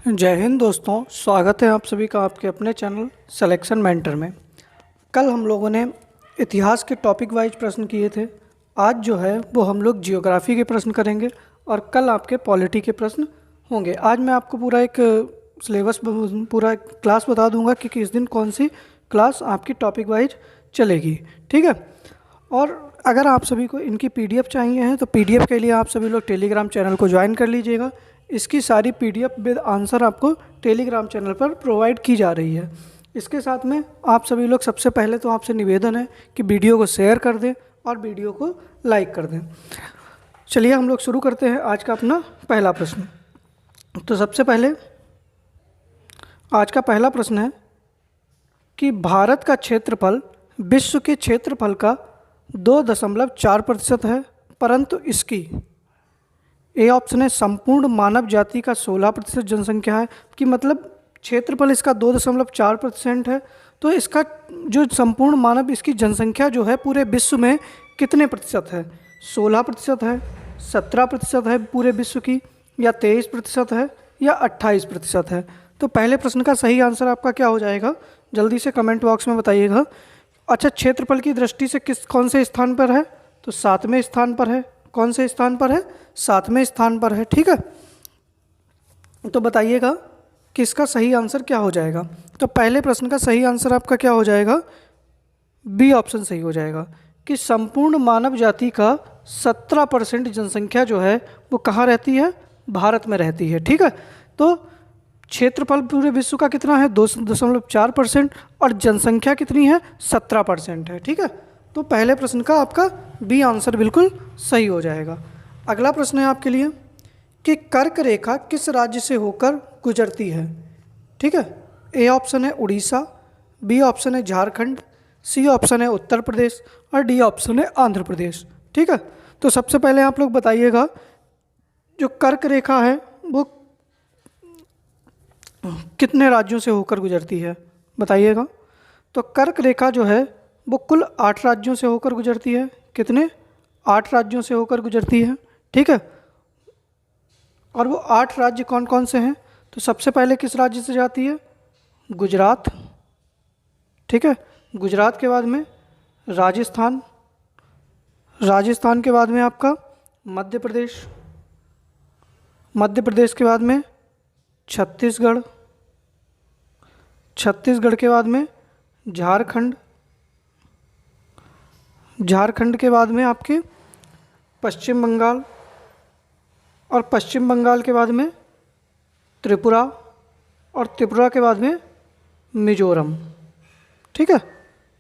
जय हिंद दोस्तों, स्वागत है आप सभी का आपके अपने चैनल सिलेक्शन मेंटर में। कल हम लोगों ने इतिहास के टॉपिक वाइज प्रश्न किए थे। आज जो है वो हम लोग जियोग्राफी के प्रश्न करेंगे और कल आपके पॉलिटी के प्रश्न होंगे। आज मैं आपको पूरा एक सिलेबस, पूरा एक क्लास बता दूंगा कि किस दिन कौन सी क्लास आपकी टॉपिक वाइज चलेगी, ठीक है। और अगर आप सभी को इनकी पीडीएफ चाहिए है तो पीडीएफ के लिए आप सभी लोग टेलीग्राम चैनल को ज्वाइन कर लीजिएगा। इसकी सारी पीडीएफ विद आंसर आपको टेलीग्राम चैनल पर प्रोवाइड की जा रही है। इसके साथ में आप सभी लोग, सबसे पहले तो आपसे निवेदन है कि वीडियो को शेयर कर दें और वीडियो को लाइक कर दें। चलिए हम लोग शुरू करते हैं आज का अपना पहला प्रश्न। तो सबसे पहले आज का पहला प्रश्न है कि भारत का क्षेत्रफल विश्व के क्षेत्रफल का 2.4% है, परंतु इसकी ए ऑप्शन है संपूर्ण मानव जाति का 16% जनसंख्या है। कि मतलब क्षेत्रफल इसका 2.4% है, तो इसका जो संपूर्ण मानव इसकी जनसंख्या जो है पूरे विश्व में कितने प्रतिशत है? 16% है, 17% है पूरे विश्व की, या 23% है, या 28% है? तो पहले प्रश्न का सही आंसर आपका क्या हो जाएगा, जल्दी से कमेंट बॉक्स में बताइएगा। अच्छा, क्षेत्रफल की दृष्टि से कौन से स्थान पर है? तो 7वें स्थान पर है। कौन से स्थान पर है? 7वें स्थान पर है, ठीक है। तो बताइएगा कि इसका सही आंसर क्या हो जाएगा। तो पहले प्रश्न का सही आंसर आपका क्या हो जाएगा? बी ऑप्शन सही हो जाएगा कि संपूर्ण मानव जाति का 17% जनसंख्या जो है वो कहाँ रहती है? भारत में रहती है, ठीक है। तो क्षेत्रफल पूरे विश्व का कितना है? 2.4%, और जनसंख्या कितनी है? 17% है, ठीक है। तो पहले प्रश्न का आपका बी आंसर बिल्कुल सही हो जाएगा। अगला प्रश्न है आपके लिए कि कर्क रेखा किस राज्य से होकर गुजरती है? ठीक है। ए ऑप्शन है उड़ीसा, बी ऑप्शन है झारखंड, सी ऑप्शन है उत्तर प्रदेश, और डी ऑप्शन है आंध्र प्रदेश, ठीक है। तो सबसे पहले आप लोग बताइएगा जो कर्क रेखा है वो कितने राज्यों से होकर गुजरती है, बताइएगा। तो कर्क रेखा जो है वो कुल 8 राज्यों से होकर गुजरती है। कितने? 8 राज्यों से होकर गुजरती है, ठीक है। और वो 8 राज्य कौन कौन से हैं? तो सबसे पहले किस राज्य से जाती है? गुजरात, ठीक है। गुजरात के बाद में राजस्थान, राजस्थान के बाद में आपका मध्य प्रदेश, मध्य प्रदेश के बाद में छत्तीसगढ़, छत्तीसगढ़ के बाद में झारखंड, झारखंड के बाद में आपके पश्चिम बंगाल, और पश्चिम बंगाल के बाद में त्रिपुरा, और त्रिपुरा के बाद में मिजोरम, ठीक है।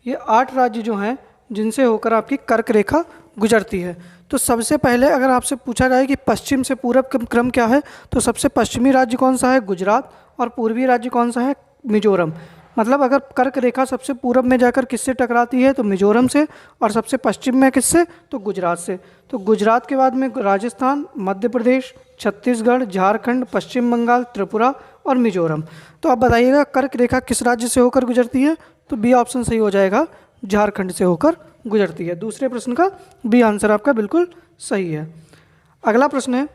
ये 8 राज्य जो हैं जिनसे होकर आपकी कर्क रेखा गुजरती है। तो सबसे पहले अगर आपसे पूछा जाए कि पश्चिम से पूरब का क्रम क्या है, तो सबसे पश्चिमी राज्य कौन सा है? गुजरात, और पूर्वी राज्य कौन सा है? मिजोरम। मतलब अगर कर्क रेखा सबसे पूरब में जाकर किससे टकराती है? तो मिजोरम से, और सबसे पश्चिम में किससे? तो गुजरात से। तो गुजरात के बाद में राजस्थान, मध्य प्रदेश, छत्तीसगढ़, झारखंड, पश्चिम बंगाल, त्रिपुरा और मिजोरम। तो आप बताइएगा कर्क रेखा किस राज्य से होकर गुजरती है? तो बी ऑप्शन सही हो जाएगा, झारखंड से होकर गुजरती है। दूसरे प्रश्न का बी आंसर आपका बिल्कुल सही है। अगला प्रश्न है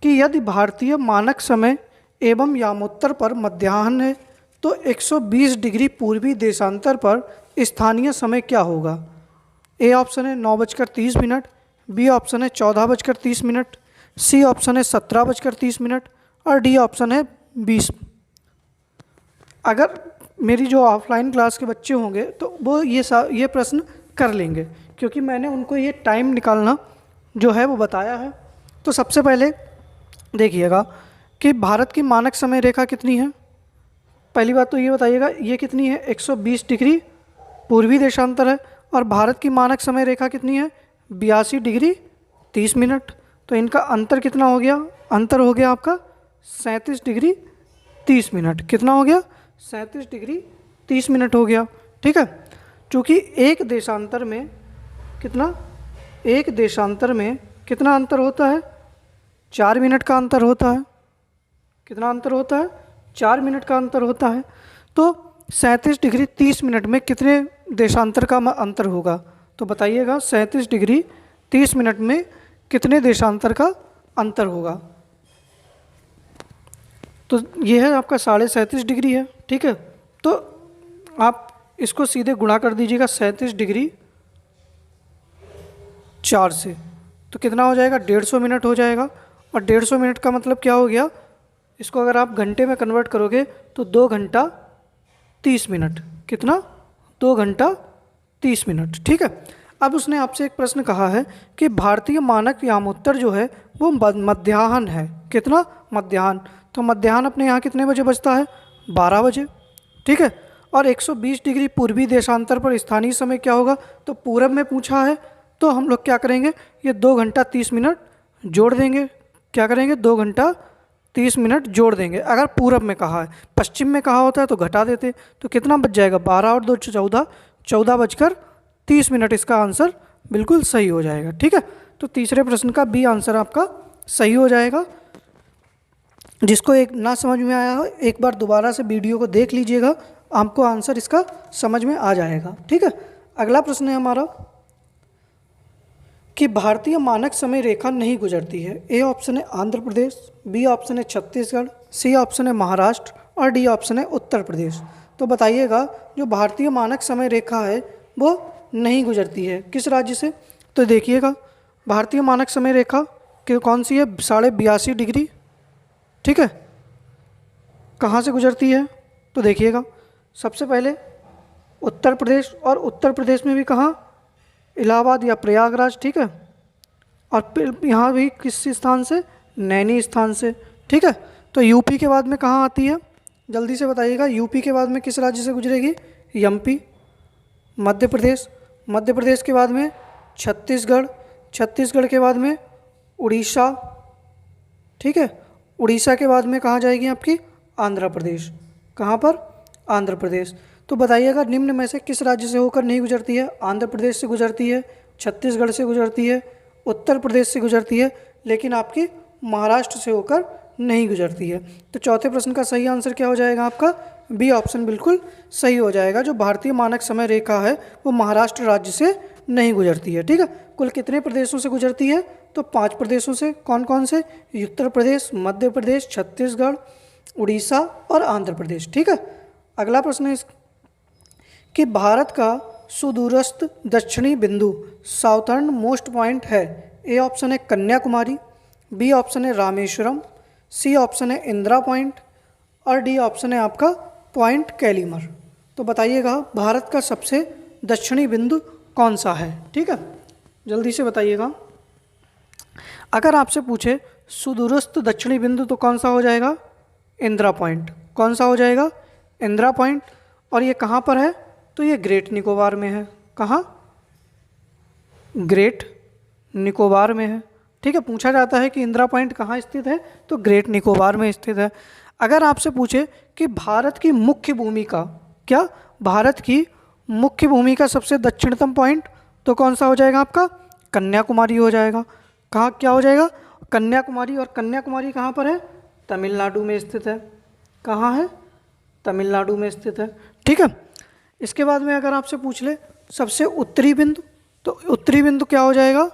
कि यदि भारतीय मानक समय एवं यामोत्तर पर मध्याह्न है तो 120 डिग्री पूर्वी देशांतर पर स्थानीय समय क्या होगा? ए ऑप्शन है 9:30, बी ऑप्शन है 14:30, सी ऑप्शन है 17:30, और डी ऑप्शन है 20। अगर मेरी जो ऑफलाइन क्लास के बच्चे होंगे तो वो ये प्रश्न कर लेंगे, क्योंकि मैंने उनको ये टाइम निकालना जो है वो बताया है। तो सबसे पहले देखिएगा कि भारत की मानक समय रेखा कितनी है। पहली बात तो ये बताइएगा ये कितनी है? 120 डिग्री पूर्वी देशांतर है, और भारत की मानक समय रेखा कितनी है? 82 डिग्री 30 मिनट। तो इनका अंतर कितना हो गया? अंतर हो गया आपका 37 डिग्री 30 मिनट। कितना हो गया? 37 डिग्री 30 मिनट हो गया, ठीक है। चूँकि एक देशांतर में कितना, एक देशांतर में कितना अंतर होता है? 4 मिनट का अंतर होता है। कितना अंतर होता है? 4 मिनट का अंतर होता है। तो 37 डिग्री 30 मिनट में कितने देशांतर का अंतर होगा? तो बताइएगा 37 डिग्री 30 मिनट में कितने देशांतर का अंतर होगा? तो ये है आपका 37.5 डिग्री है, ठीक है। तो आप इसको सीधे गुणा कर दीजिएगा 37 डिग्री 4 से, तो कितना हो जाएगा, 150 मिनट हो जाएगा। और 150 मिनट का मतलब क्या हो गया, इसको अगर आप घंटे में कन्वर्ट करोगे तो 2 घंटा 30 मिनट, कितना, 2 घंटा 30 मिनट, ठीक है। अब उसने आपसे एक प्रश्न कहा है कि भारतीय मानक यामोत्तर जो है वो मध्याह्न है, कितना, मध्याह्न। तो मध्याह्न अपने यहाँ कितने बजे बजता है, 12 बजे, ठीक है। और 120 डिग्री पूर्वी देशांतर पर स्थानीय समय क्या होगा, तो पूरब में पूछा है, तो हम लोग क्या करेंगे, ये 2 घंटा 30 मिनट जोड़ देंगे, क्या करेंगे, 2 घंटा 30 मिनट जोड़ देंगे। अगर पूरब में कहा है, पश्चिम में कहा होता है तो घटा देते, तो कितना बच जाएगा, 12 और 2 14, 14 बजकर 30 मिनट, इसका आंसर बिल्कुल सही हो जाएगा, ठीक है। तो तीसरे प्रश्न का बी आंसर आपका सही हो जाएगा। जिसको एक ना समझ में आया हो, एक बार दोबारा से वीडियो को देख लीजिएगा, आपको आंसर इसका समझ में आ जाएगा, ठीक है। अगला प्रश्न है हमारा कि भारतीय मानक समय रेखा नहीं गुजरती है। ए ऑप्शन है आंध्र प्रदेश, बी ऑप्शन है छत्तीसगढ़, सी ऑप्शन है महाराष्ट्र और डी ऑप्शन है उत्तर प्रदेश। तो बताइएगा जो भारतीय मानक समय रेखा है वो नहीं गुजरती है किस राज्य से। तो देखिएगा भारतीय मानक समय रेखा कि कौन सी है, 82.5 डिग्री, ठीक है, कहाँ से गुजरती है। तो देखिएगा सबसे पहले उत्तर प्रदेश, और उत्तर प्रदेश में भी कहाँ, इलाहाबाद या प्रयागराज, ठीक है। और फिर यहाँ भी किस स्थान से, नैनी स्थान से, ठीक है। तो यूपी के बाद में कहाँ आती है, जल्दी से बताइएगा, यूपी के बाद में किस राज्य से गुजरेगी, एमपी। मध्य प्रदेश, मध्य प्रदेश के बाद में छत्तीसगढ़, छत्तीसगढ़ के बाद में उड़ीसा, ठीक है। उड़ीसा के बाद में कहाँ जाएगी आपकी, आंध्र प्रदेश, कहाँ पर, आंध्र प्रदेश। तो बताइएगा निम्न में से किस राज्य से होकर नहीं गुजरती है, आंध्र प्रदेश से गुजरती है, छत्तीसगढ़ से गुजरती है, उत्तर प्रदेश से गुजरती है, लेकिन आपकी महाराष्ट्र से होकर नहीं गुजरती है। तो चौथे प्रश्न का सही आंसर क्या हो जाएगा आपका, बी ऑप्शन बिल्कुल सही हो जाएगा। जो भारतीय मानक समय रेखा है वो महाराष्ट्र राज्य से नहीं गुजरती है, ठीक है। कुल कितने प्रदेशों से गुजरती है, तो 5 प्रदेशों से। कौन कौन से, उत्तर प्रदेश, मध्य प्रदेश, छत्तीसगढ़, उड़ीसा और आंध्र प्रदेश, ठीक है। अगला प्रश्न है कि भारत का सुदूरस्थ दक्षिणी बिंदु, साउथर्न मोस्ट पॉइंट है। ए ऑप्शन है कन्याकुमारी, बी ऑप्शन है रामेश्वरम, सी ऑप्शन है इंदिरा पॉइंट और डी ऑप्शन है आपका पॉइंट कैलीमर। तो बताइएगा भारत का सबसे दक्षिणी बिंदु कौन सा है, ठीक है, जल्दी से बताइएगा। अगर आपसे पूछे सुदूरस्थ दक्षिणी बिंदु तो कौन सा हो जाएगा, इंदिरा पॉइंट। कौन सा हो जाएगा, इंदिरा पॉइंट। और ये कहाँ पर है, तो ये ग्रेट निकोबार में है। कहाँ, ग्रेट निकोबार में है, ठीक है। पूछा जाता है कि इंदिरा पॉइंट कहाँ स्थित है, तो ग्रेट निकोबार में स्थित है। अगर आपसे पूछे कि भारत की मुख्य भूमिका, क्या, भारत की मुख्य भूमिका सबसे दक्षिणतम पॉइंट, तो कौन सा हो जाएगा आपका, कन्याकुमारी हो जाएगा। कहाँ, क्या हो जाएगा, कन्याकुमारी। और कन्याकुमारी कहाँ पर है, तमिलनाडु में स्थित है। कहाँ है, तमिलनाडु में स्थित है, ठीक है। इसके बाद में अगर आपसे पूछ ले सबसे उत्तरी बिंदु, तो उत्तरी बिंदु क्या हो जाएगा,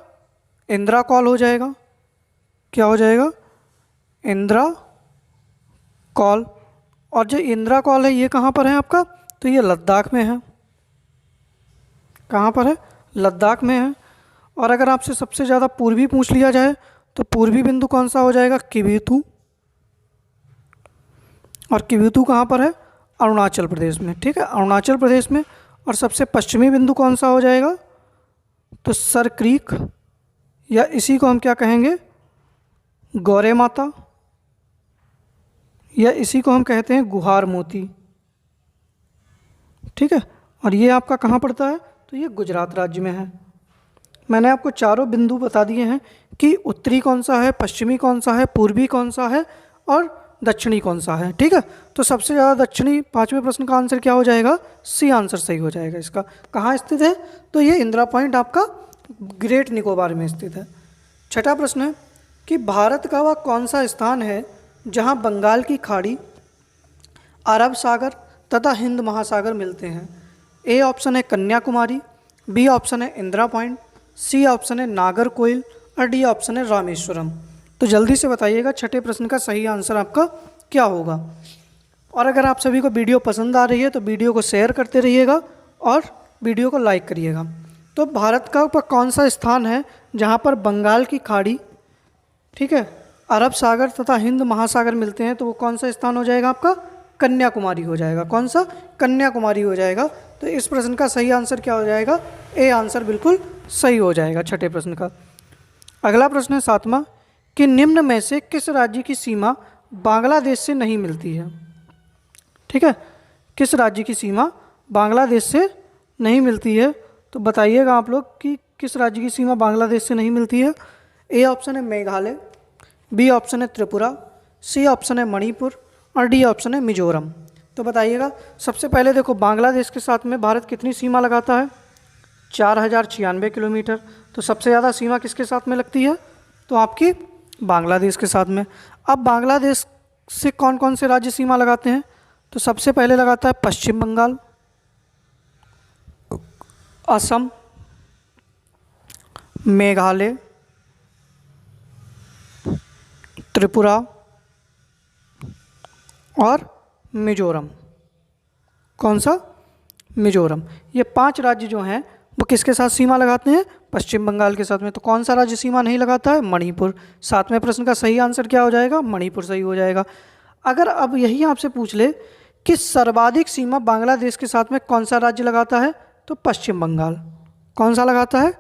इंदिरा कॉल हो जाएगा। क्या हो जाएगा, इंदिरा कॉल। और जो इंदिरा कॉल है ये कहाँ पर है आपका, तो ये लद्दाख में है। कहाँ पर है, लद्दाख में है। और अगर आपसे सबसे ज़्यादा पूर्वी पूछ लिया जाए तो पूर्वी बिंदु कौन सा हो जाएगा, किविथु। और किविथु कहाँ पर है, अरुणाचल प्रदेश में, ठीक है, अरुणाचल प्रदेश में। और सबसे पश्चिमी बिंदु कौन सा हो जाएगा, तो सर क्रीक, या इसी को हम क्या कहेंगे, गौरे माता, या इसी को हम कहते हैं गुहार मोती, ठीक है। और ये आपका कहाँ पड़ता है, तो ये गुजरात राज्य में है। मैंने आपको चारों बिंदु बता दिए हैं कि उत्तरी कौन सा है, पश्चिमी कौन सा है, पूर्वी कौन सा है और दक्षिणी कौन सा है, ठीक है। तो सबसे ज़्यादा दक्षिणी, 5वें प्रश्न का आंसर क्या हो जाएगा, सी आंसर सही हो जाएगा इसका। कहाँ स्थित है, तो ये इंदिरा पॉइंट आपका ग्रेट निकोबार में स्थित है। छठा प्रश्न है कि भारत का वह कौन सा स्थान है जहाँ बंगाल की खाड़ी, अरब सागर तथा हिंद महासागर मिलते हैं। ए ऑप्शन है कन्याकुमारी, बी ऑप्शन है इंदिरा पॉइंट, सी ऑप्शन है नागरकोइल और डी ऑप्शन है रामेश्वरम। तो जल्दी से बताइएगा छठे प्रश्न का सही आंसर आपका क्या होगा। और अगर आप सभी को वीडियो पसंद आ रही है तो वीडियो को शेयर करते रहिएगा और वीडियो को लाइक करिएगा। तो भारत का कौन सा स्थान है जहाँ पर बंगाल की खाड़ी, ठीक है, अरब सागर तथा हिंद महासागर मिलते हैं, तो वो कौन सा स्थान हो जाएगा आपका? कन्याकुमारी हो जाएगा। कौन सा? कन्याकुमारी हो जाएगा। तो इस प्रश्न का सही आंसर क्या हो जाएगा? ए आंसर बिल्कुल सही हो जाएगा छठे प्रश्न का। अगला प्रश्न है 7वां कि निम्न में से किस राज्य की सीमा बांग्लादेश से नहीं मिलती है? ठीक है, किस राज्य की सीमा बांग्लादेश से नहीं मिलती है? तो बताइएगा आप लोग कि किस राज्य की सीमा बांग्लादेश से नहीं मिलती है। ए ऑप्शन है मेघालय, बी ऑप्शन है त्रिपुरा, सी ऑप्शन है मणिपुर और डी ऑप्शन है मिजोरम। तो बताइएगा। सबसे पहले देखो, बांग्लादेश के साथ में भारत कितनी सीमा लगाता है? 4096 किलोमीटर। तो सबसे ज़्यादा सीमा किसके साथ में लगती है? तो आपकी बांग्लादेश के साथ में। अब बांग्लादेश से कौन कौन से राज्य सीमा लगाते हैं? तो सबसे पहले लगाता है पश्चिम बंगाल, असम, मेघालय, त्रिपुरा और मिजोरम। कौन सा? मिजोरम। ये 5 राज्य जो हैं वो किसके साथ सीमा लगाते हैं? पश्चिम बंगाल के साथ में। तो कौन सा राज्य सीमा नहीं लगाता है? मणिपुर। 7वें प्रश्न का सही आंसर क्या हो जाएगा? मणिपुर सही हो जाएगा। अगर अब यही आपसे पूछ ले कि सर्वाधिक सीमा बांग्लादेश के साथ में कौन सा राज्य लगाता है? तो पश्चिम बंगाल। कौन सा लगाता है?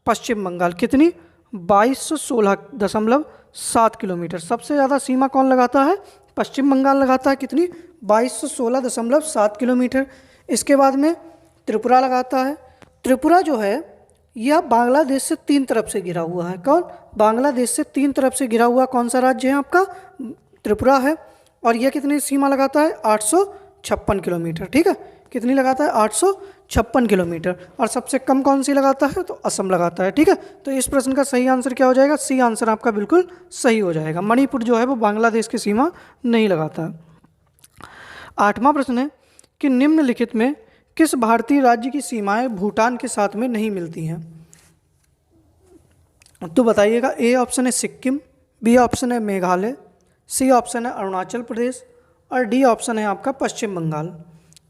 पश्चिम बंगाल। कितनी? 2216.7 किलोमीटर। सबसे ज़्यादा सीमा कौन लगाता है? पश्चिम बंगाल लगाता है। कितनी? 2216.7 किलोमीटर। इसके बाद में त्रिपुरा लगाता है। त्रिपुरा जो है यह बांग्लादेश से 3 तरफ से घिरा हुआ है। कौन? बांग्लादेश से 3 तरफ से घिरा हुआ कौन सा राज्य है आपका? त्रिपुरा है। और यह कितनी सीमा लगाता है? 856 किलोमीटर। ठीक है, कितनी लगाता है? 856 किलोमीटर। और सबसे कम कौन सी लगाता है? तो असम लगाता है। ठीक है, तो इस प्रश्न का सही आंसर क्या हो जाएगा? सी आंसर आपका बिल्कुल सही हो जाएगा। मणिपुर जो है वो बांग्लादेश की सीमा नहीं लगाता। 8वां प्रश्न है कि निम्नलिखित में किस भारतीय राज्य की सीमाएं भूटान के साथ में नहीं मिलती हैं? तो बताइएगा। ए ऑप्शन है सिक्किम, बी ऑप्शन है मेघालय, सी ऑप्शन है अरुणाचल प्रदेश और डी ऑप्शन है आपका पश्चिम बंगाल।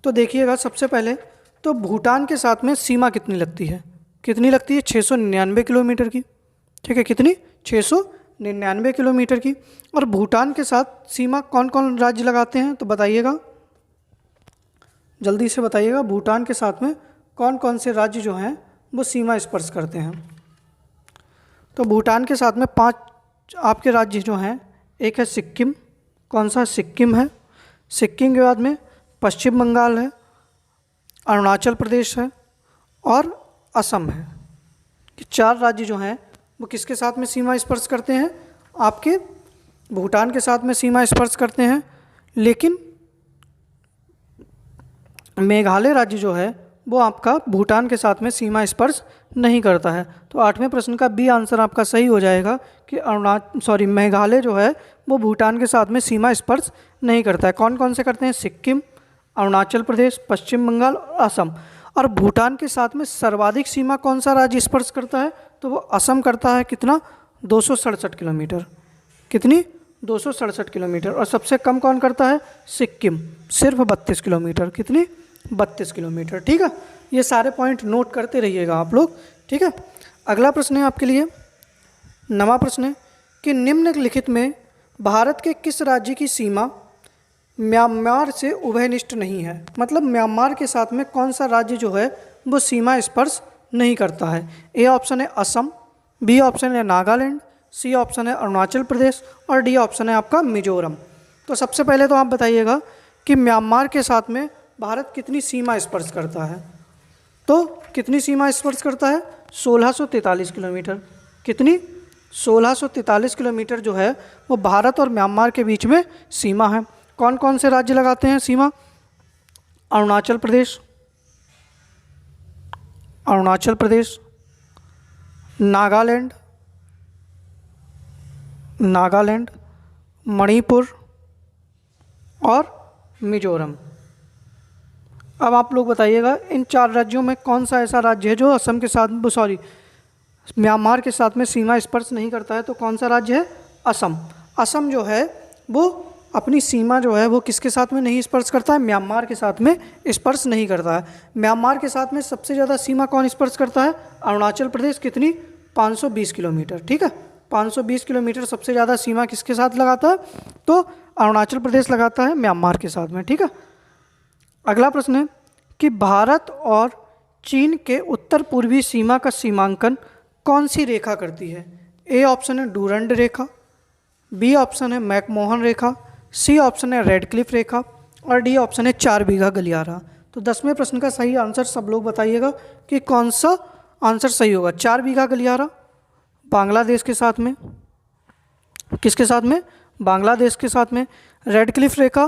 तो देखिएगा, सबसे पहले तो भूटान के साथ में सीमा कितनी लगती है? कितनी लगती है? 699 किलोमीटर की। ठीक है, कितनी? 699 किलोमीटर की। और भूटान के साथ सीमा कौन कौन राज्य लगाते हैं? तो बताइएगा, जल्दी से बताइएगा। भूटान के साथ में कौन कौन से राज्य जो हैं वो सीमा स्पर्श करते हैं? तो भूटान के साथ में 5 आपके राज्य जो हैं, एक है सिक्किम। कौन सा? सिक्किम है। सिक्किम के बाद में पश्चिम बंगाल है, अरुणाचल प्रदेश है और असम है। कि 4 राज्य जो हैं वो किसके साथ में सीमा स्पर्श करते हैं? आपके भूटान के साथ में सीमा स्पर्श करते हैं। लेकिन मेघालय राज्य जो है वो आपका भूटान के साथ में सीमा स्पर्श नहीं करता है। तो 8वें प्रश्न का बी आंसर आपका सही हो जाएगा कि मेघालय जो है वो भूटान के साथ में सीमा स्पर्श नहीं करता है। कौन कौन से करते हैं? सिक्किम, अरुणाचल प्रदेश, पश्चिम बंगाल और असम। और भूटान के साथ में सर्वाधिक सीमा कौन सा राज्य स्पर्श करता है? तो वो असम करता है। कितना? 267 किलोमीटर। कितनी? 267 किलोमीटर। और सबसे कम कौन करता है? सिक्किम, सिर्फ 32 किलोमीटर। कितनी? 32 किलोमीटर। ठीक है, ये सारे पॉइंट नोट करते रहिएगा आप लोग। ठीक है, अगला प्रश्न है आपके लिए 9वां प्रश्न है कि निम्नलिखित में भारत के किस राज्य की सीमा म्यांमार से उभयनिष्ठ नहीं है? मतलब म्यांमार के साथ में कौन सा राज्य जो है वो सीमा स्पर्श नहीं करता है? ए ऑप्शन है असम, बी ऑप्शन है नागालैंड, सी ऑप्शन है अरुणाचल प्रदेश और डी ऑप्शन है आपका मिजोरम। तो सबसे पहले तो आप बताइएगा कि म्यांमार के साथ में भारत कितनी सीमा स्पर्श करता है? तो कितनी सीमा स्पर्श करता है? 1643 किलोमीटर। कितनी? 1643 किलोमीटर जो है वो भारत और म्यांमार के बीच में सीमा है। कौन कौन से राज्य लगाते हैं सीमा? अरुणाचल प्रदेश, नागालैंड, मणिपुर और मिजोरम। अब आप लोग बताइएगा इन 4 राज्यों में कौन सा ऐसा राज्य है जो असम के साथ म्यांमार के साथ में सीमा स्पर्श नहीं करता है? तो कौन सा राज्य है? असम। असम जो है वो अपनी सीमा जो है वो किसके साथ में नहीं स्पर्श करता है, म्यांमार के साथ में स्पर्श नहीं करता है। म्यांमार के साथ में सबसे ज़्यादा सीमा कौन स्पर्श करता है, अरुणाचल प्रदेश, कितनी, 520 किलोमीटर, ठीक है, 520 किलोमीटर सबसे ज़्यादा सीमा किसके साथ लगाता है, तो अरुणाचल प्रदेश लगाता है म्यांमार के साथ में, ठीक है। अगला प्रश्न है कि भारत और चीन के उत्तर पूर्वी सीमा का सीमांकन कौन सी रेखा करती है। ए ऑप्शन है डूरंड रेखा, बी ऑप्शन है मैकमोहन रेखा, सी ऑप्शन है रेडक्लिफ रेखा और डी ऑप्शन है 4 बीघा गलियारा। तो 10वें प्रश्न का सही आंसर सब लोग बताइएगा कि कौन सा आंसर सही होगा। 4 बीघा गलियारा बांग्लादेश के साथ में, किसके साथ में, बांग्लादेश के साथ में। रेडक्लिफ रेखा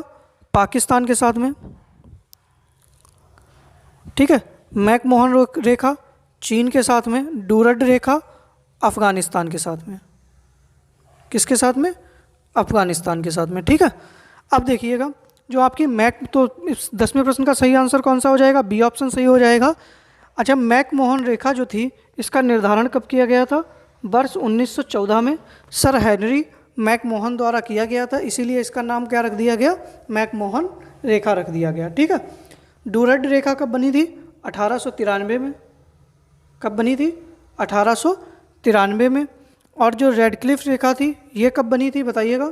पाकिस्तान के साथ में, ठीक है। मैकमोहन रेखा चीन के साथ में। डूरंड रेखा अफगानिस्तान के साथ में, किसके साथ में, अफगानिस्तान के साथ में, ठीक है। अब देखिएगा जो आपकी तो इस 10वें प्रश्न का सही आंसर कौन सा हो जाएगा, बी ऑप्शन सही हो जाएगा। अच्छा, मैकमोहन रेखा जो थी इसका निर्धारण कब किया गया था, वर्ष 1914 में सर हेनरी मैकमोहन द्वारा किया गया था, इसीलिए इसका नाम क्या रख दिया गया, मैकमोहन रेखा रख दिया गया, ठीक है। डूरंड रेखा कब बनी थी, 1893 में। कब बनी थी, 1893 में। और जो रेडक्लिफ रेखा थी ये कब बनी थी बताइएगा,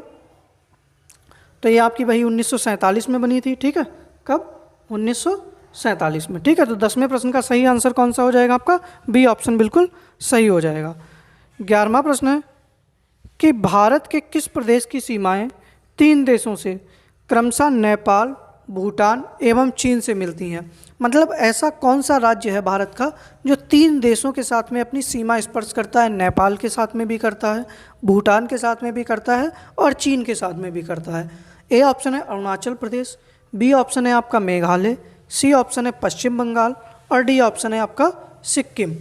तो ये आपकी वही 1947 में बनी थी, ठीक है। कब, 1947 में, ठीक है। तो 10वें प्रश्न का सही आंसर कौन सा हो जाएगा आपका, बी ऑप्शन बिल्कुल सही हो जाएगा। 11वां प्रश्न है कि भारत के किस प्रदेश की सीमाएं 3 देशों से क्रमशः नेपाल, भूटान एवं चीन से मिलती हैं। मतलब ऐसा कौन सा राज्य है भारत का जो 3 देशों के साथ में अपनी सीमा स्पर्श करता है, नेपाल के साथ में भी करता है, भूटान के साथ में भी करता है और चीन के साथ में भी करता है। ए ऑप्शन है अरुणाचल प्रदेश, बी ऑप्शन है आपका मेघालय, सी ऑप्शन है पश्चिम बंगाल और डी ऑप्शन है आपका सिक्किम।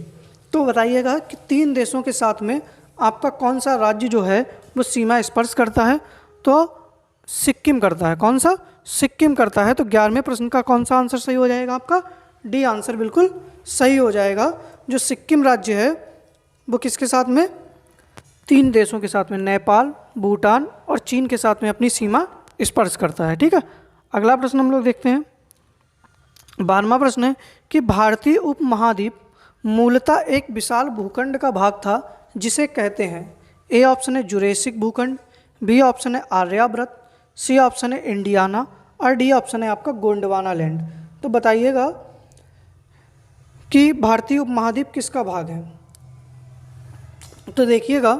तो बताइएगा कि 3 देशों के साथ में आपका कौन सा राज्य जो है वो सीमा स्पर्श करता है, तो सिक्किम करता है। कौन सा, सिक्किम करता है। तो 11वें प्रश्न का कौन सा आंसर सही हो जाएगा आपका, डी आंसर बिल्कुल सही हो जाएगा। जो सिक्किम राज्य है वो किसके साथ में, 3 देशों के साथ में, नेपाल, भूटान और चीन के साथ में अपनी सीमा स्पर्श करता है, ठीक है। अगला प्रश्न हम लोग देखते हैं। 12वां प्रश्न है कि भारतीय उपमहाद्वीप मूलतः एक विशाल भूखंड का भाग था जिसे कहते हैं। ए ऑप्शन है जुरेसिक भूखंड, बी ऑप्शन है आर्यावर्त, सी ऑप्शन है इंडियाना और डी ऑप्शन है आपका गोंडवाना लैंड। तो बताइएगा कि भारतीय उपमहाद्वीप किसका भाग है, तो देखिएगा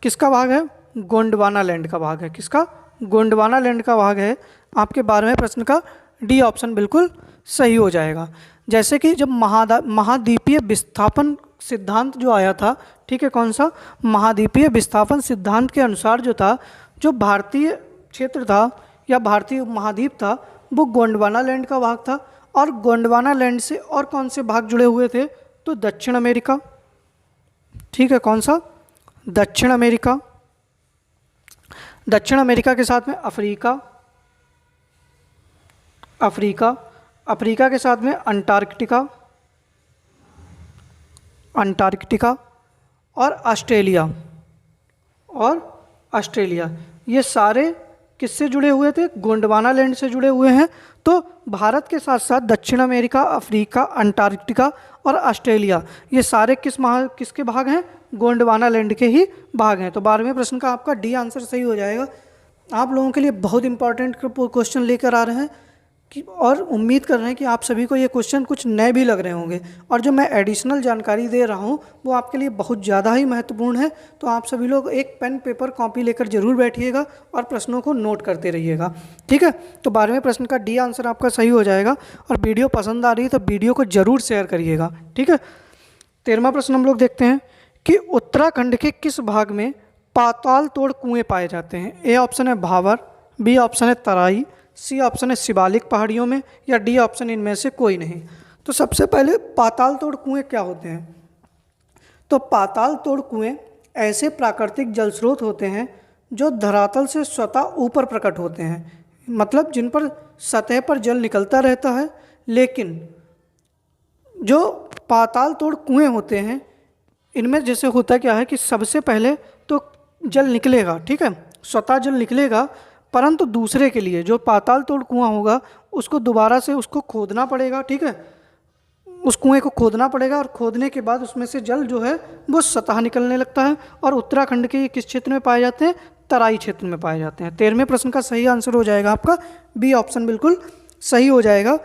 किसका भाग है, गोंडवाना लैंड का भाग है। किसका, गोंडवाना लैंड का भाग है। आपके 12वें प्रश्न का डी ऑप्शन बिल्कुल सही हो जाएगा। जैसे कि जब महाद्वीपीय विस्थापन सिद्धांत जो आया था, ठीक है, कौन सा, महाद्वीपीय विस्थापन सिद्धांत के अनुसार जो था, जो भारतीय क्षेत्र था या भारतीय उपमहाद्वीप था वो गोंडवाना लैंड का भाग था। और गोंडवाना लैंड से और कौन से भाग जुड़े हुए थे, तो दक्षिण अमेरिका, ठीक है, कौन सा, दक्षिण अमेरिका। दक्षिण अमेरिका के साथ में अफ्रीका, अफ्रीका के साथ में अंटार्कटिका और ऑस्ट्रेलिया, ये सारे किससे जुड़े हुए थे, गोंडवाना लैंड से जुड़े हुए हैं। तो भारत के साथ साथ दक्षिण अमेरिका, अफ्रीका, अंटार्कटिका और ऑस्ट्रेलिया, ये सारे किसके भाग हैं, गोंडवाना लैंड के ही भाग हैं। तो 12वें प्रश्न का आपका डी आंसर सही हो जाएगा। आप लोगों के लिए बहुत इंपॉर्टेंट क्वेश्चन लेकर आ रहे हैं कि, और उम्मीद कर रहे हैं कि आप सभी को ये क्वेश्चन कुछ नए भी लग रहे होंगे, और जो मैं एडिशनल जानकारी दे रहा हूँ वो आपके लिए बहुत ज़्यादा ही महत्वपूर्ण है। तो आप सभी लोग एक पेन पेपर कॉपी लेकर जरूर बैठिएगा और प्रश्नों को नोट करते रहिएगा, ठीक है। तो 12वें प्रश्न का डी आंसर आपका सही हो जाएगा। और वीडियो पसंद आ रही है तो वीडियो को ज़रूर शेयर करिएगा, ठीक है। 13वां प्रश्न हम लोग देखते हैं कि उत्तराखंड के किस भाग में पाताल तोड़ कुएँ पाए जाते हैं। ए ऑप्शन है भावर, बी ऑप्शन है तराई, सी ऑप्शन है शिवालिक पहाड़ियों में या डी ऑप्शन इनमें से कोई नहीं। तो सबसे पहले पाताल तोड़ कुएँ क्या होते हैं, तो पाताल तोड़ कुएँ ऐसे प्राकृतिक जल स्रोत होते हैं जो धरातल से स्वतः ऊपर प्रकट होते हैं, मतलब जिन पर सतह पर जल निकलता रहता है। लेकिन जो पाताल तोड़ कुएँ होते हैं इनमें जैसे होता क्या है कि सबसे पहले तो जल निकलेगा, ठीक है, स्वतः जल निकलेगा, परंतु दूसरे के लिए जो पाताल तोड़ कुआं होगा उसको दोबारा से उसको खोदना पड़ेगा, ठीक है, उस कुएं को खोदना पड़ेगा और खोदने के बाद उसमें से जल जो है वो सतह निकलने लगता है। और उत्तराखंड के ये किस क्षेत्र में पाए जाते हैं? तराई क्षेत्र में पाए जाते हैं। 13वें प्रश्न का सही आंसर हो जाएगा आपका बी ऑप्शन, बिल्कुल सही हो जाएगा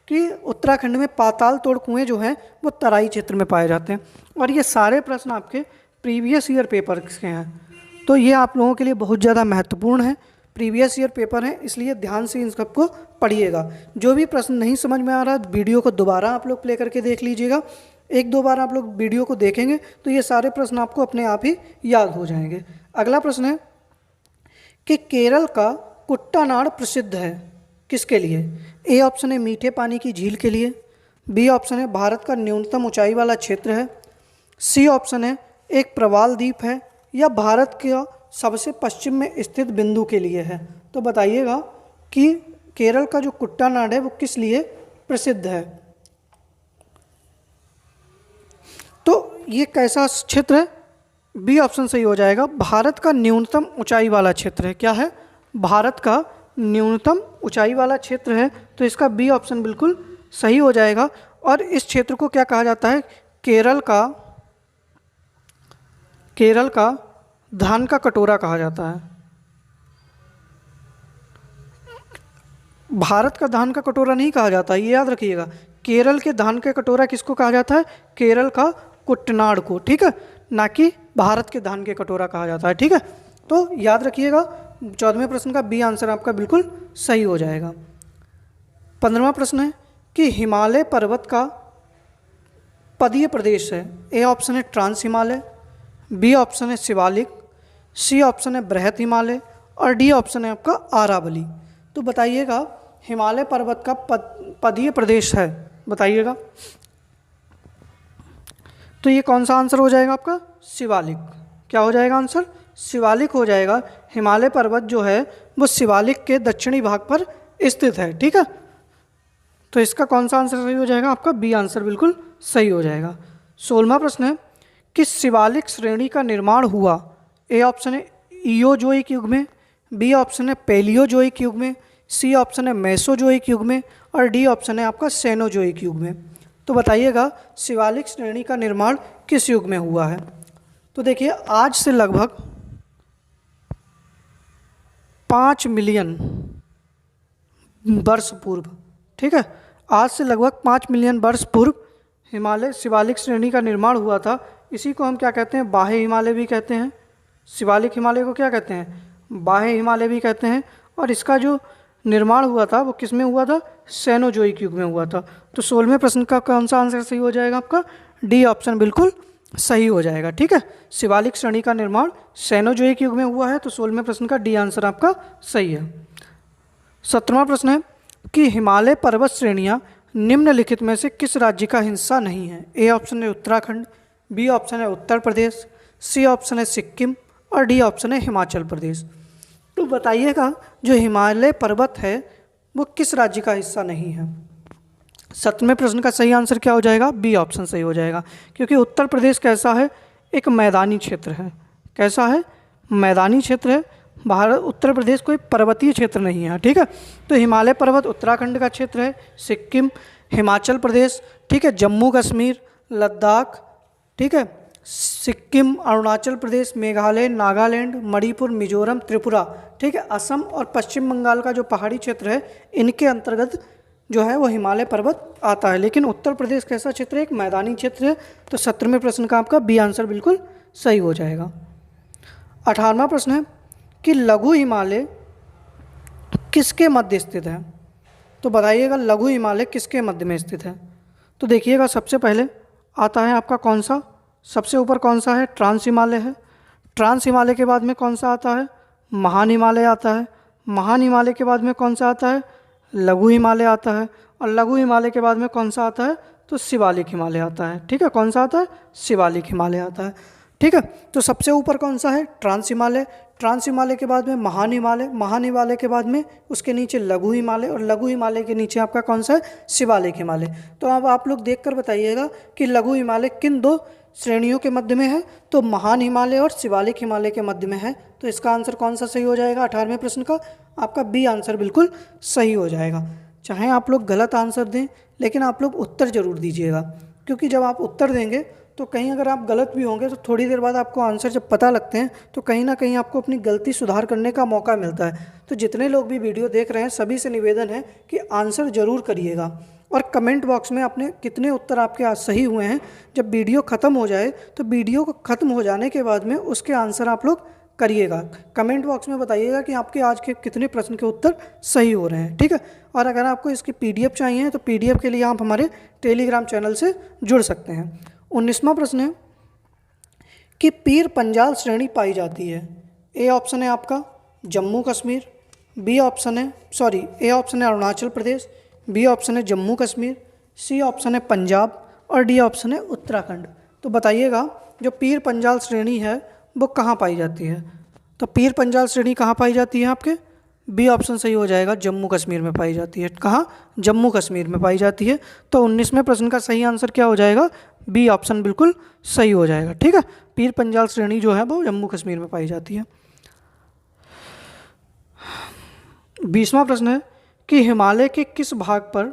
कि उत्तराखंड में पाताल तोड़ कुएं जो हैं वो तराई क्षेत्र में पाए जाते हैं। और ये सारे प्रश्न आपके प्रीवियस ईयर पेपर के हैं, तो ये आप लोगों के लिए बहुत ज़्यादा महत्वपूर्ण है। प्रीवियस ईयर पेपर है, इसलिए ध्यान से इन सबको पढ़िएगा। जो भी प्रश्न नहीं समझ में आ रहा वीडियो को दोबारा आप लोग प्ले करके देख लीजिएगा। एक दो बार आप लोग वीडियो को देखेंगे तो ये सारे प्रश्न आपको अपने आप ही याद हो जाएंगे। अगला प्रश्न है कि केरल का कुट्टानाड़ प्रसिद्ध है किसके लिए? ए ऑप्शन है मीठे पानी की झील के लिए, बी ऑप्शन है भारत का न्यूनतम ऊंचाई वाला क्षेत्र है, सी ऑप्शन है एक प्रवाल द्वीप है, या भारत का सबसे पश्चिम में स्थित बिंदु के लिए है। तो बताइएगा कि केरल का जो कुट्टानाड़ है वो किस लिए प्रसिद्ध है? तो ये कैसा क्षेत्र है? बी ऑप्शन सही हो जाएगा, भारत का न्यूनतम ऊंचाई वाला क्षेत्र है। क्या है? भारत का न्यूनतम ऊंचाई वाला क्षेत्र है, तो इसका बी ऑप्शन बिल्कुल सही हो जाएगा। और इस क्षेत्र को क्या कहा जाता है? केरल का धान का कटोरा कहा जाता है। भारत का धान का कटोरा नहीं कहा जाता, ये याद रखिएगा। केरल के धान का कटोरा किसको कहा जाता है? केरल का कुट्टनाड़ को, ठीक है, ना कि भारत के धान के कटोरा कहा जाता है, ठीक है। तो याद रखिएगा 14वें प्रश्न का बी आंसर आपका बिल्कुल सही हो जाएगा। 15वां प्रश्न है कि हिमालय पर्वत का पदीय प्रदेश है। ए ऑप्शन है ट्रांस हिमालय, बी ऑप्शन है शिवालिक, सी ऑप्शन है बृहत हिमालय, और डी ऑप्शन है आपका आरावली। तो बताइएगा हिमालय पर्वत का पदीय प्रदेश है, बताइएगा। तो ये कौन सा आंसर हो जाएगा आपका? शिवालिक। क्या हो जाएगा आंसर? शिवालिक हो जाएगा। हिमालय पर्वत जो है वो शिवालिक के दक्षिणी भाग पर स्थित है, ठीक है। तो इसका कौन सा आंसर सही हो जाएगा? आपका बी आंसर बिल्कुल सही हो जाएगा। 16वां प्रश्न है कि शिवालिक श्रेणी का निर्माण हुआ। ए ऑप्शन है इयोजोइक युग में, बी ऑप्शन है पैलियोजोइक युग में, सी ऑप्शन है मेसोजोइक युग में, और डी ऑप्शन है आपका सेनोजोइक युग में। तो बताइएगा शिवालिक श्रेणी का निर्माण किस युग में हुआ है? तो देखिए आज से लगभग 5 मिलियन वर्ष पूर्व, ठीक है, आज से लगभग 5 मिलियन वर्ष पूर्व हिमालय शिवालिक श्रेणी का निर्माण हुआ था। इसी को हम क्या कहते हैं? बाह्य हिमालय भी कहते हैं। शिवालिक हिमालय को क्या कहते हैं? बाह्य हिमालय भी कहते हैं। और इसका जो निर्माण हुआ था वो किस में हुआ था? सेनोजोइक युग में हुआ था। तो 16वें प्रश्न का कौन सा आंसर सही हो जाएगा? आपका डी ऑप्शन बिल्कुल सही हो जाएगा, ठीक है। शिवालिक श्रेणी का निर्माण सेनोजोइक युग में हुआ है, तो 16वें प्रश्न का डी आंसर आपका सही है। 17वां प्रश्न है कि हिमालय पर्वत श्रेणियाँ निम्नलिखित में से किस राज्य का हिस्सा नहीं है? ए ऑप्शन है उत्तराखंड, बी ऑप्शन है उत्तर प्रदेश, सी ऑप्शन है सिक्किम, और डी ऑप्शन है हिमाचल प्रदेश। तो बताइएगा जो हिमालय पर्वत है वो किस राज्य का हिस्सा नहीं है? 17वें प्रश्न का सही आंसर क्या हो जाएगा? बी ऑप्शन सही हो जाएगा, क्योंकि उत्तर प्रदेश कैसा है? एक मैदानी क्षेत्र है। कैसा है? मैदानी क्षेत्र है। भारत उत्तर प्रदेश कोई पर्वतीय क्षेत्र नहीं है, ठीक है। तो हिमालय पर्वत उत्तराखंड का क्षेत्र है, सिक्किम, हिमाचल प्रदेश, ठीक है, जम्मू कश्मीर, लद्दाख, ठीक है, सिक्किम, अरुणाचल प्रदेश, मेघालय, नागालैंड, मणिपुर, मिजोरम, त्रिपुरा, ठीक है, असम और पश्चिम बंगाल का जो पहाड़ी क्षेत्र है इनके अंतर्गत जो है वो हिमालय पर्वत आता है। लेकिन उत्तर प्रदेश कैसा क्षेत्र है? एक मैदानी क्षेत्र है। तो 17वें प्रश्न का आपका बी आंसर बिल्कुल सही हो जाएगा। 18वां प्रश्न है कि लघु हिमालय किसके मध्य स्थित है? तो बताइएगा लघु हिमालय किसके मध्य में स्थित है? तो देखिएगा सबसे पहले आता है आपका कौन सा? सबसे ऊपर कौन सा है? ट्रांस हिमालय है। ट्रांस हिमालय के बाद में कौन सा आता है? महान हिमालय आता है। महान हिमालय के बाद में कौन सा आता है? लघु हिमालय आता है। और लघु हिमालय के बाद में कौन सा आता है? तो शिवालिक हिमालय आता है, ठीक है। कौन सा आता है? शिवालिक हिमालय आता है, ठीक है। तो सबसे ऊपर कौन सा है? ट्रांस हिमालय। ट्रांस हिमालय के बाद में महान हिमालय। महान हिमालय के बाद में उसके नीचे लघु हिमालय, और लघु हिमालय के नीचे आपका कौन सा है? शिवालिक हिमालय। तो अब आप लोग देखकर बताइएगा कि लघु हिमालय किन दो श्रेणियों के मध्य में है, तो महान हिमालय और शिवालिक हिमालय के मध्य में है। तो इसका आंसर कौन सा सही हो जाएगा 18वें प्रश्न का? आपका बी आंसर बिल्कुल सही हो जाएगा। चाहे आप लोग गलत आंसर दें, लेकिन आप लोग उत्तर जरूर दीजिएगा, क्योंकि जब आप उत्तर देंगे तो कहीं अगर आप गलत भी होंगे तो थोड़ी देर बाद आपको आंसर जब पता लगते हैं तो कहीं ना कहीं आपको अपनी गलती सुधार करने का मौका मिलता है। तो जितने लोग भी वीडियो देख रहे हैं सभी से निवेदन है कि आंसर ज़रूर करिएगा, और कमेंट बॉक्स में अपने कितने उत्तर आपके आज सही हुए हैं जब वीडियो ख़त्म हो जाए, तो वीडियो को ख़त्म हो जाने के बाद में उसके आंसर आप लोग करिएगा। कमेंट बॉक्स में बताइएगा कि आपके आज के कितने प्रश्न के उत्तर सही हो रहे हैं, ठीक है। और अगर आपको इसकी PDF चाहिए तो PDF के लिए आप हमारे टेलीग्राम चैनल से जुड़ सकते हैं। 19वां प्रश्न है कि पीर पंजाल श्रेणी पाई जाती है। ए ऑप्शन है आपका जम्मू कश्मीर, बी ऑप्शन है ए ऑप्शन है अरुणाचल प्रदेश, बी ऑप्शन है जम्मू कश्मीर, सी ऑप्शन है पंजाब और डी ऑप्शन है उत्तराखंड। तो बताइएगा जो पीर पंजाल श्रेणी है वो कहाँ पाई जाती है? तो पीर पंजाल श्रेणी कहाँ पाई जाती है आपके? बी ऑप्शन सही हो जाएगा, जम्मू कश्मीर में पाई जाती है। कहाँ? जम्मू कश्मीर में पाई जाती है। तो 19वें प्रश्न का सही आंसर क्या हो जाएगा? बी ऑप्शन बिल्कुल सही हो जाएगा, ठीक है। पीर पंजाल श्रेणी जो है वो जम्मू कश्मीर में पाई जाती है। 20वां प्रश्न है कि हिमालय के किस भाग पर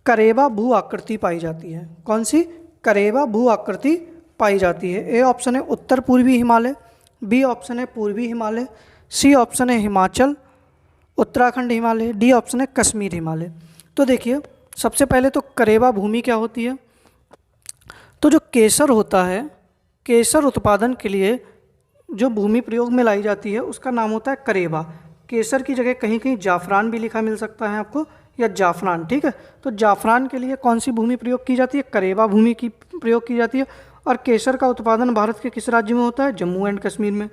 करेबा भू आकृति पाई जाती है? कौन सी करेबा भू आकृति पाई जाती है? ए ऑप्शन है उत्तर पूर्वी हिमालय, बी ऑप्शन है पूर्वी हिमालय, सी ऑप्शन है हिमाचल उत्तराखंड हिमालय, डी ऑप्शन है कश्मीर हिमालय। तो देखिए सबसे पहले तो करेबा भूमि क्या होती है? तो जो केसर होता है, केसर उत्पादन के लिए जो भूमि प्रयोग में लाई जाती है उसका नाम होता है करेबा। केसर की जगह कहीं कहीं जाफरान भी लिखा मिल सकता है आपको, या जाफरान, ठीक है। तो जाफरान के लिए कौन सी भूमि प्रयोग की जाती है? करेबा भूमि की प्रयोग की जाती है। और केसर का उत्पादन भारत के किस राज्य में होता है? जम्मू एंड कश्मीर में।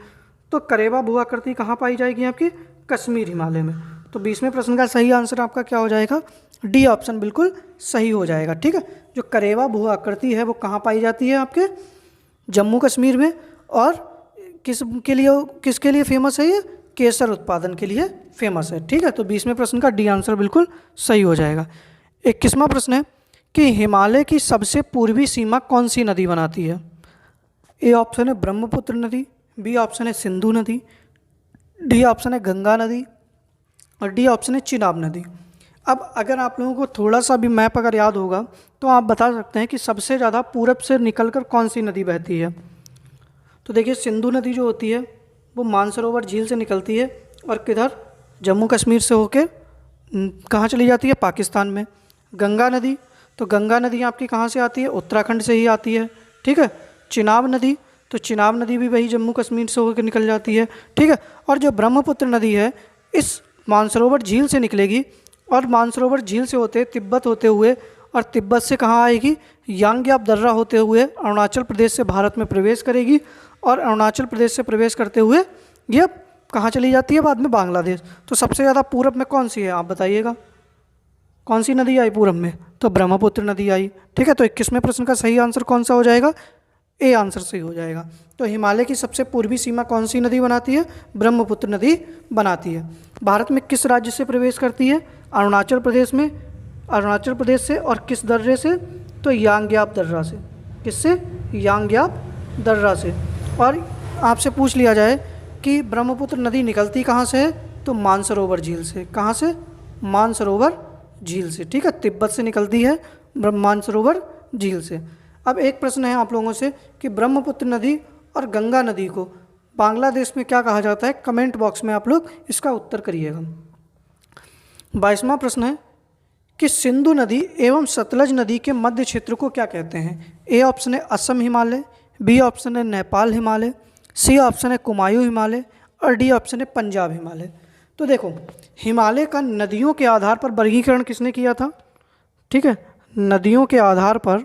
तो करेबा भू आकृति कहाँ पाई जाएगी आपकी? कश्मीर हिमालय में। तो 20वें प्रश्न का सही आंसर आपका क्या हो जाएगा? डी ऑप्शन बिल्कुल सही हो जाएगा, ठीक है। जो करेबा भू आकृति है वो कहाँ पाई जाती है आपके? जम्मू कश्मीर में। और किसके लिए फेमस है ये? केसर उत्पादन के लिए फेमस है, ठीक है। तो 20वें प्रश्न का डी आंसर बिल्कुल सही हो जाएगा। 21वां प्रश्न है कि हिमालय की सबसे पूर्वी सीमा कौन सी नदी बनाती है? ए ऑप्शन है ब्रह्मपुत्र नदी, बी ऑप्शन है सिंधु नदी, डी ऑप्शन है गंगा नदी और डी ऑप्शन है चिनाब नदी। अब अगर आप लोगों को थोड़ा सा भी मैप अगर याद होगा तो आप बता सकते हैं कि सबसे ज़्यादा पूरब से निकलकर कौन सी नदी बहती है। तो देखिए सिंधु नदी जो होती है वो मानसरोवर झील से निकलती है और किधर? जम्मू कश्मीर से होके कहाँ चली जाती है? पाकिस्तान में। गंगा नदी, तो गंगा नदी आपकी कहाँ से आती है? उत्तराखंड से ही आती है, ठीक है। चिनाब नदी, तो चिनाब नदी भी वही जम्मू कश्मीर से होकर निकल जाती है, ठीक है। और जो ब्रह्मपुत्र नदी है इस मानसरोवर झील से निकलेगी और मानसरोवर झील से होते तिब्बत होते हुए और तिब्बत से कहाँ आएगी? यांग्याप दर्रा होते हुए अरुणाचल प्रदेश से भारत में प्रवेश करेगी और अरुणाचल प्रदेश से प्रवेश करते हुए ये कहाँ चली जाती है बाद में? बांग्लादेश। तो सबसे ज़्यादा पूरब में कौन सी है आप बताइएगा? कौन सी नदी आई पूरब में? तो ब्रह्मपुत्र नदी आई, ठीक है। तो 21वें प्रश्न का सही आंसर कौन सा हो जाएगा? ए आंसर सही हो जाएगा। तो हिमालय की सबसे पूर्वी सीमा कौन सी नदी बनाती है? ब्रह्मपुत्र नदी बनाती है। भारत में किस राज्य से प्रवेश करती है? अरुणाचल प्रदेश में, अरुणाचल प्रदेश से। और किस दर्रे से? तो यांग्याप दर्रा से। किससे? यांग्याप दर्रा से। और आपसे पूछ लिया जाए कि ब्रह्मपुत्र नदी निकलती कहाँ से है? तो मानसरोवर झील से। कहाँ से? मानसरोवर झील से, ठीक है। तिब्बत से निकलती है मानसरोवर झील से। अब एक प्रश्न है आप लोगों से कि ब्रह्मपुत्र नदी और गंगा नदी को बांग्लादेश में क्या कहा जाता है? कमेंट बॉक्स में आप लोग इसका उत्तर करिएगा। 22वां प्रश्न है कि सिंधु नदी एवं सतलज नदी के मध्य क्षेत्र को क्या कहते हैं? ए ऑप्शन है असम हिमालय, बी ऑप्शन है नेपाल हिमालय, सी ऑप्शन है कुमायूं हिमालय और डी ऑप्शन है पंजाब हिमालय। तो देखो हिमालय का नदियों के आधार पर वर्गीकरण किसने किया था? ठीक है, नदियों के आधार पर,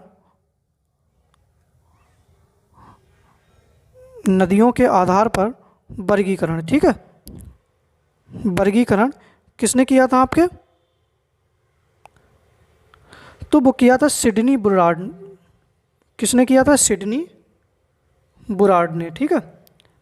नदियों के आधार पर वर्गीकरण, ठीक है, वर्गीकरण किसने किया था आपके? तो वो किया था सिडनी बुरार्ड। किसने किया था? सिडनी बुरार्ड ने, ठीक है।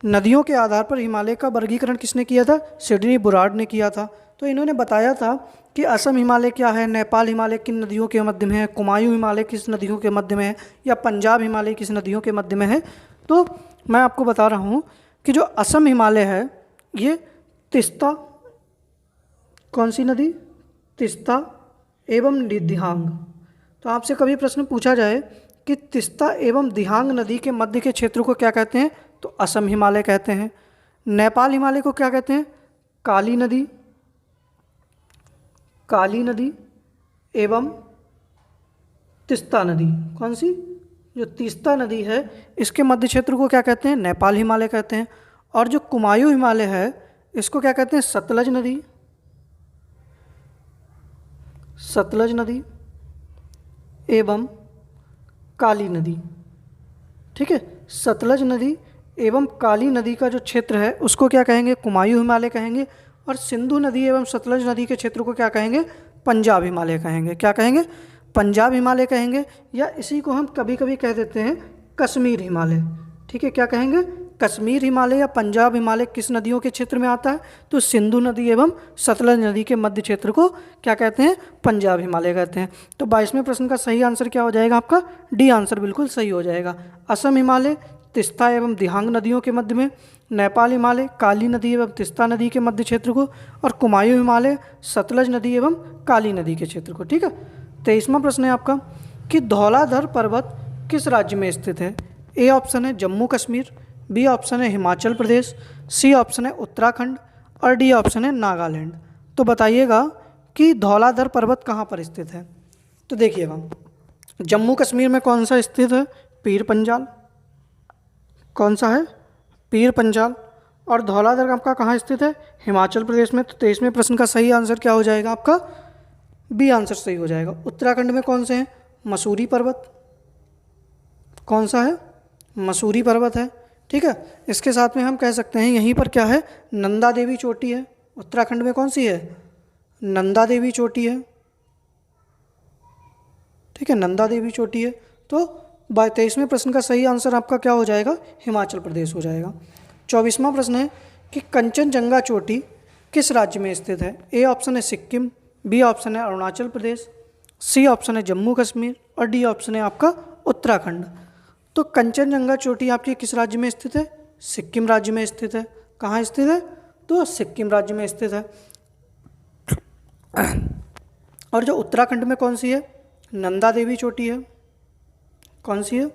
नदियों के आधार पर हिमालय का वर्गीकरण किसने किया था? सिडनी बुरार्ड ने किया था। तो तो इन्होंने बताया था कि असम हिमालय क्या है, नेपाल हिमालय किन नदियों के मध्य में है, कुमायूं हिमालय किस नदियों के मध्य में है, या पंजाब हिमालय किस नदियों के मध्य में है। तो मैं आपको बता रहा हूँ कि जो असम हिमालय है ये तिस्ता, कौन सी नदी, तिस्ता एवं दिहांग। तो आपसे कभी प्रश्न पूछा जाए कि तिस्ता एवं दिहांग नदी के मध्य के क्षेत्र को क्या कहते हैं, तो असम हिमालय कहते हैं। नेपाल हिमालय को क्या कहते हैं, काली नदी, काली नदी एवं तिस्ता नदी। कौन सी, जो तिस्ता नदी है इसके मध्य क्षेत्र को क्या कहते हैं, नेपाल हिमालय कहते हैं। और जो कुमायूं हिमालय है इसको क्या कहते हैं, सतलज नदी, सतलज नदी एवं काली नदी। ठीक है, सतलज नदी एवं काली नदी का जो क्षेत्र है उसको क्या कहेंगे, कुमायूं हिमालय कहेंगे। और सिंधु नदी एवं सतलज नदी के क्षेत्र को क्या कहेंगे, पंजाब हिमालय कहेंगे। क्या कहेंगे, पंजाब हिमालय कहेंगे, या इसी को हम कभी कभी कह देते हैं कश्मीर हिमालय। ठीक है, क्या कहेंगे, कश्मीर हिमालय या पंजाब हिमालय किस नदियों के क्षेत्र में आता है, तो सिंधु नदी एवं सतलज नदी के मध्य क्षेत्र को क्या कहते हैं, पंजाब हिमालय कहते हैं। तो 22वें प्रश्न का सही आंसर क्या हो जाएगा आपका, डी आंसर बिल्कुल सही हो जाएगा। असम हिमालय तिस्ता एवं दिहांग नदियों के मध्य में, नेपाल हिमालय काली नदी एवं तिस्ता नदी के मध्य क्षेत्र को, और कुमायूं हिमालय सतलज नदी एवं काली नदी के क्षेत्र को। ठीक है, 23वां प्रश्न है आपका कि धौलाधर पर्वत किस राज्य में स्थित है। ए ऑप्शन है जम्मू कश्मीर, बी ऑप्शन है हिमाचल प्रदेश, सी ऑप्शन है उत्तराखंड, और डी ऑप्शन है नागालैंड। तो बताइएगा कि धौलाधर पर्वत कहाँ पर स्थित है। तो देखिएगा, जम्मू कश्मीर में कौन सा स्थित है, पीर पंजाल, कौन सा है, पीर पंजाल। और धौलाधर आपका कहाँ स्थित है, हिमाचल प्रदेश में। तो 23वें प्रश्न का सही आंसर क्या हो जाएगा आपका, बी आंसर सही हो जाएगा। उत्तराखंड में कौन से हैं, मसूरी पर्वत, कौन सा है, मसूरी पर्वत है। ठीक है, इसके साथ में हम कह सकते हैं यहीं पर क्या है, नंदा देवी चोटी है। उत्तराखंड में कौन सी है, नंदा देवी चोटी है। ठीक है, नंदा देवी चोटी है। तो 23वें प्रश्न का सही आंसर आपका क्या हो जाएगा, हिमाचल प्रदेश हो जाएगा। 24वां प्रश्न है कि कंचनजंगा चोटी किस राज्य में स्थित है। ए ऑप्शन है सिक्किम, बी ऑप्शन है अरुणाचल प्रदेश, सी ऑप्शन है जम्मू कश्मीर, और डी ऑप्शन है आपका उत्तराखंड। तो कंचनजंगा चोटी आपकी किस राज्य में स्थित है, सिक्किम राज्य में स्थित है। कहाँ स्थित है, तो सिक्किम राज्य में स्थित है। और जो उत्तराखंड में कौन सी है, नंदा देवी चोटी है। कौन सी है,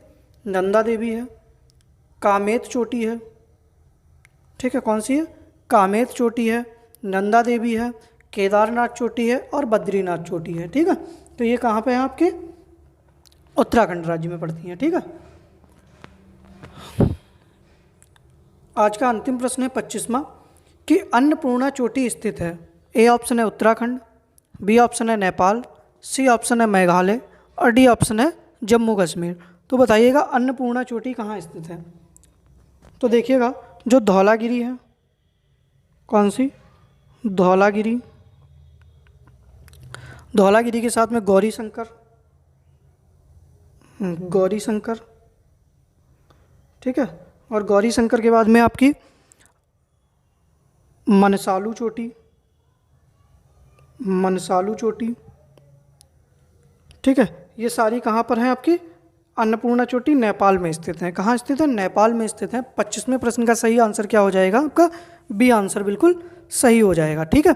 नंदा देवी है। कामेत चोटी है। ठीक है, कौन सी है, कामेत चोटी है, नंदा देवी है, केदारनाथ चोटी है, और बद्रीनाथ चोटी है। ठीक है, तो ये कहाँ पे है आपके, उत्तराखंड राज्य में पड़ती हैं। ठीक है, आज का अंतिम प्रश्न है 25वां कि अन्नपूर्णा चोटी स्थित है। ए ऑप्शन है उत्तराखंड, बी ऑप्शन है नेपाल, सी ऑप्शन है मेघालय, और डी ऑप्शन है जम्मू कश्मीर। तो बताइएगा अन्नपूर्णा चोटी कहाँ स्थित है। तो देखिएगा, जो धौलागिरी है, कौन सी, धौलागिरी, धौलागिरी के साथ में गौरी शंकर, गौरी शंकर। ठीक है, और गौरी शंकर के बाद में आपकी मनसालू चोटी, मनसालू चोटी। ठीक है, ये सारी कहाँ पर हैं आपकी, अन्नपूर्णा चोटी नेपाल में स्थित है। कहाँ स्थित है, नेपाल में स्थित है। 25वें प्रश्न का सही आंसर क्या हो जाएगा आपका, बी आंसर बिल्कुल सही हो जाएगा। ठीक है,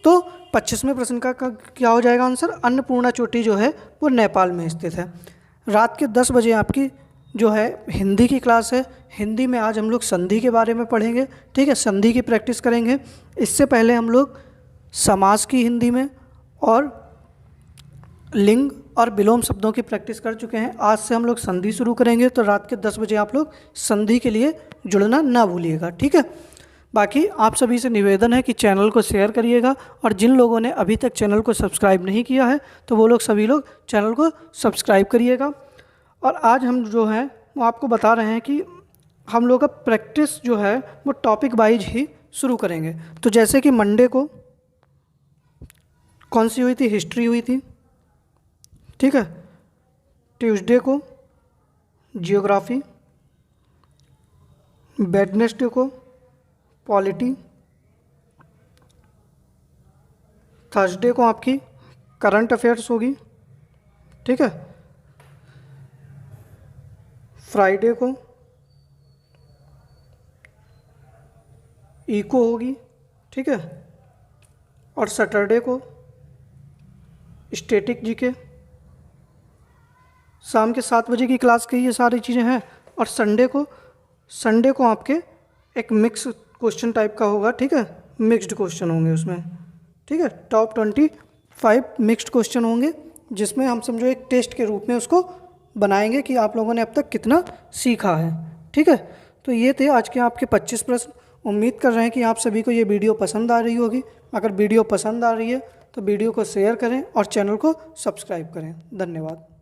तो 25वें प्रश्न का क्या हो जाएगा आंसर, अन्नपूर्णा चोटी जो है वो नेपाल में स्थित है। रात के 10 बजे आपकी जो है हिंदी की क्लास है। हिंदी में आज हम लोग संधि के बारे में पढ़ेंगे। ठीक है, संधि की प्रैक्टिस करेंगे। इससे पहले हम लोग समास की हिंदी में और लिंग और विलोम शब्दों की प्रैक्टिस कर चुके हैं। आज से हम लोग संधि शुरू करेंगे, तो रात के 10 बजे आप लोग संधि के लिए जुड़ना ना भूलिएगा। ठीक है, बाकी आप सभी से निवेदन है कि चैनल को शेयर करिएगा, और जिन लोगों ने अभी तक चैनल को सब्सक्राइब नहीं किया है तो वो लोग सभी लोग चैनल को सब्सक्राइब करिएगा। और आज हम जो है वो आपको बता रहे हैं कि हम लोग का प्रैक्टिस जो है वो टॉपिक वाइज ही शुरू करेंगे। तो जैसे कि मंडे को कौन सी हुई थी, हिस्ट्री हुई थी। ठीक है, ट्यूसडे को जियोग्राफी, वेडनेसडे को पॉलिटी, थर्सडे को आपकी करंट अफेयर्स होगी, ठीक है। फ्राइडे को इको होगी, ठीक है। और सैटरडे को स्टैटिक जीके। शाम के 7 बजे की क्लास की ये सारी चीज़ें हैं। और संडे को आपके एक मिक्स क्वेश्चन टाइप का होगा, ठीक है। मिक्स्ड क्वेश्चन होंगे उसमें, ठीक है। टॉप 25 मिक्स्ड क्वेश्चन होंगे, जिसमें हम समझो एक टेस्ट के रूप में उसको बनाएंगे कि आप लोगों ने अब तक कितना सीखा है, ठीक है। तो ये थे आज के आपके 25 प्रश्न। उम्मीद कर रहे हैं कि आप सभी को ये वीडियो पसंद आ रही होगी। अगर वीडियो पसंद आ रही है तो वीडियो को शेयर करें और चैनल को सब्सक्राइब करें। धन्यवाद।